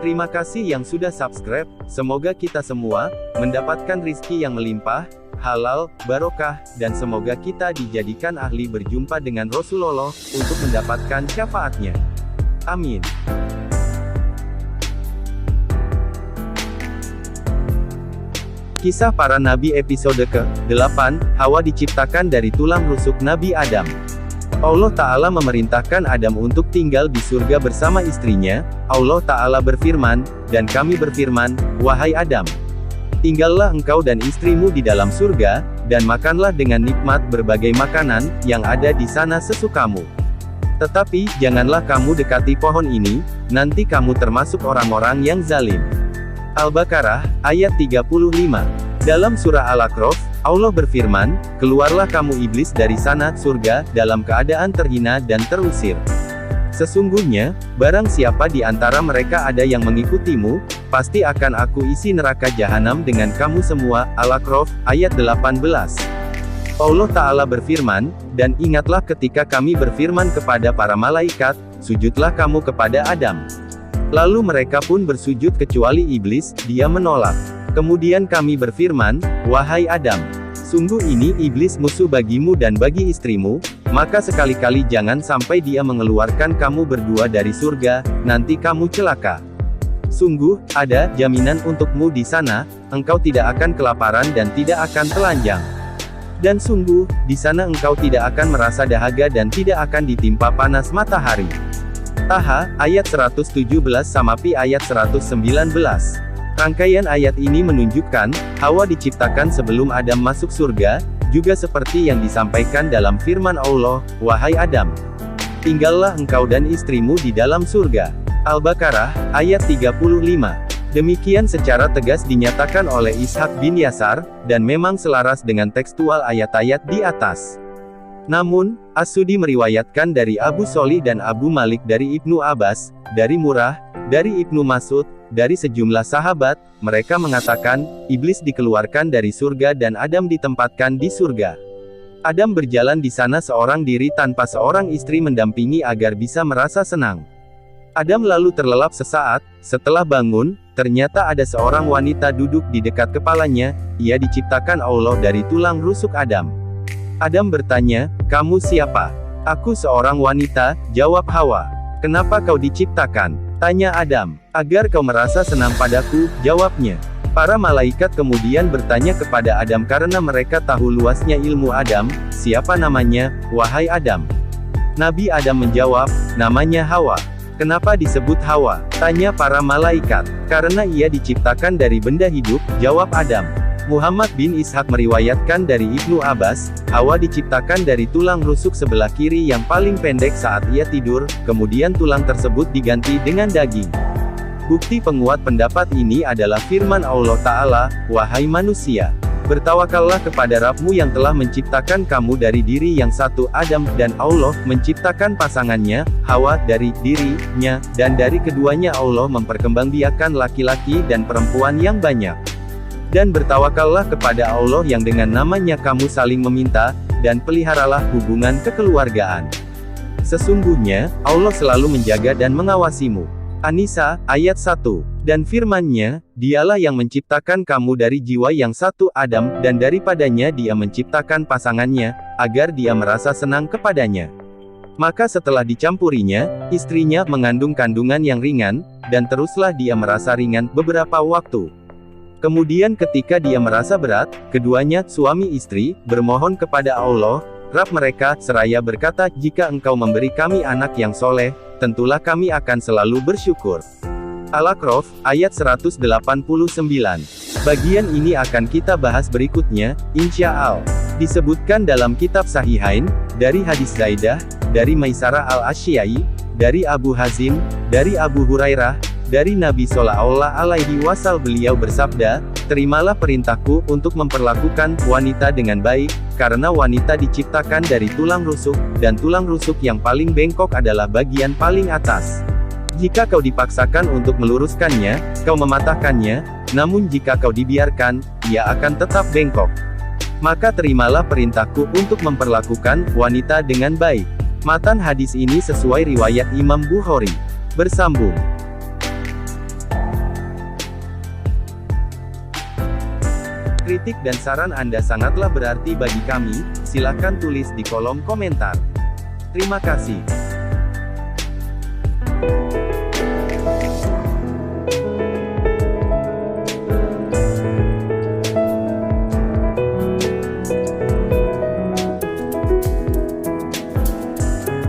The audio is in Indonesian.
Terima kasih yang sudah subscribe, semoga kita semua mendapatkan rizki yang melimpah, halal, barokah, dan semoga kita dijadikan ahli berjumpa dengan Rasulullah, untuk mendapatkan syafaatnya. Amin. Kisah Para Nabi episode ke-8, Hawa diciptakan dari tulang rusuk Nabi Adam. Allah Ta'ala memerintahkan Adam untuk tinggal di surga bersama istrinya. Allah Ta'ala berfirman, dan kami berfirman, wahai Adam, tinggallah engkau dan istrimu di dalam surga, dan makanlah dengan nikmat berbagai makanan, yang ada di sana sesukamu. Tetapi, janganlah kamu dekati pohon ini, nanti kamu termasuk orang-orang yang zalim. Al-Baqarah, ayat 35. Dalam surah Al-A'raf, Allah berfirman, keluarlah kamu iblis dari sana, surga, dalam keadaan terhina dan terusir. Sesungguhnya, barang siapa di antara mereka ada yang mengikutimu, pasti akan aku isi neraka jahanam dengan kamu semua. Al-A'raf, ayat 18. Allah Ta'ala berfirman, dan ingatlah ketika kami berfirman kepada para malaikat, sujudlah kamu kepada Adam. Lalu mereka pun bersujud kecuali iblis, dia menolak. Kemudian kami berfirman, wahai Adam, sungguh ini iblis musuh bagimu dan bagi istrimu, maka sekali-kali jangan sampai dia mengeluarkan kamu berdua dari surga, nanti kamu celaka. Sungguh, ada jaminan untukmu di sana, engkau tidak akan kelaparan dan tidak akan telanjang. Dan sungguh, di sana engkau tidak akan merasa dahaga dan tidak akan ditimpa panas matahari. Taha, ayat 117-ayat 119. Rangkaian ayat ini menunjukkan, Hawa diciptakan sebelum Adam masuk surga, juga seperti yang disampaikan dalam firman Allah, wahai Adam, tinggallah engkau dan istrimu di dalam surga. Al-Baqarah, ayat 35. Demikian secara tegas dinyatakan oleh Ishaq bin Yasar, dan memang selaras dengan tekstual ayat-ayat di atas. Namun, As-Sudi meriwayatkan dari Abu Sholih dan Abu Malik dari Ibnu Abbas, dari Murrah, dari Ibnu Mas'ud, dari sejumlah sahabat, mereka mengatakan, iblis dikeluarkan dari surga dan Adam ditempatkan di surga. Adam berjalan di sana seorang diri tanpa seorang istri mendampingi agar bisa merasa senang. Adam lalu terlelap sesaat, setelah bangun, ternyata ada seorang wanita duduk di dekat kepalanya, ia diciptakan Allah dari tulang rusuk Adam. Adam bertanya, kamu siapa? Aku seorang wanita, jawab Hawa. Kenapa kau diciptakan? Tanya Adam. Agar kau merasa senang padaku, jawabnya. Para malaikat kemudian bertanya kepada Adam karena mereka tahu luasnya ilmu Adam, siapa namanya, wahai Adam? Nabi Adam menjawab, namanya Hawa. Kenapa disebut Hawa? Tanya para malaikat. Karena ia diciptakan dari benda hidup, jawab Adam. Muhammad bin Ishaq meriwayatkan dari Ibnu Abbas, Hawa diciptakan dari tulang rusuk sebelah kiri yang paling pendek saat ia tidur, kemudian tulang tersebut diganti dengan daging. Bukti penguat pendapat ini adalah firman Allah Ta'ala, wahai manusia, bertawakallah kepada Rabbmu yang telah menciptakan kamu dari diri yang satu Adam, dan Allah menciptakan pasangannya, Hawa, dari dirinya, dan dari keduanya Allah memperkembangbiakan laki-laki dan perempuan yang banyak. Dan bertawakallah kepada Allah yang dengan namanya kamu saling meminta, dan peliharalah hubungan kekeluargaan. Sesungguhnya, Allah selalu menjaga dan mengawasimu. An-Nisa, ayat 1. Dan firman-Nya, dialah yang menciptakan kamu dari jiwa yang satu Adam, dan daripadanya dia menciptakan pasangannya, agar dia merasa senang kepadanya. Maka setelah dicampurinya, istrinya mengandung kandungan yang ringan, dan teruslah dia merasa ringan beberapa waktu. Kemudian ketika dia merasa berat, keduanya, suami istri, bermohon kepada Allah, Rabb mereka, seraya berkata, jika engkau memberi kami anak yang soleh, tentulah kami akan selalu bersyukur. Al-A'raf, ayat 189. Bagian ini akan kita bahas berikutnya, insya Allah. Disebutkan dalam kitab Sahihain, dari hadis Zaidah, dari Maisarah al-Asy'ai, dari Abu Hazim, dari Abu Hurairah, dari Nabi Shallallahu Alaihi Wasallam beliau bersabda, terimalah perintahku untuk memperlakukan wanita dengan baik, karena wanita diciptakan dari tulang rusuk, dan tulang rusuk yang paling bengkok adalah bagian paling atas. Jika kau dipaksakan untuk meluruskannya, kau mematahkannya, namun jika kau dibiarkan, ia akan tetap bengkok. Maka terimalah perintahku untuk memperlakukan wanita dengan baik. Matan hadis ini sesuai riwayat Imam Bukhari. Bersambung. Kritik dan saran Anda sangatlah berarti bagi kami, silakan tulis di kolom komentar. Terima kasih.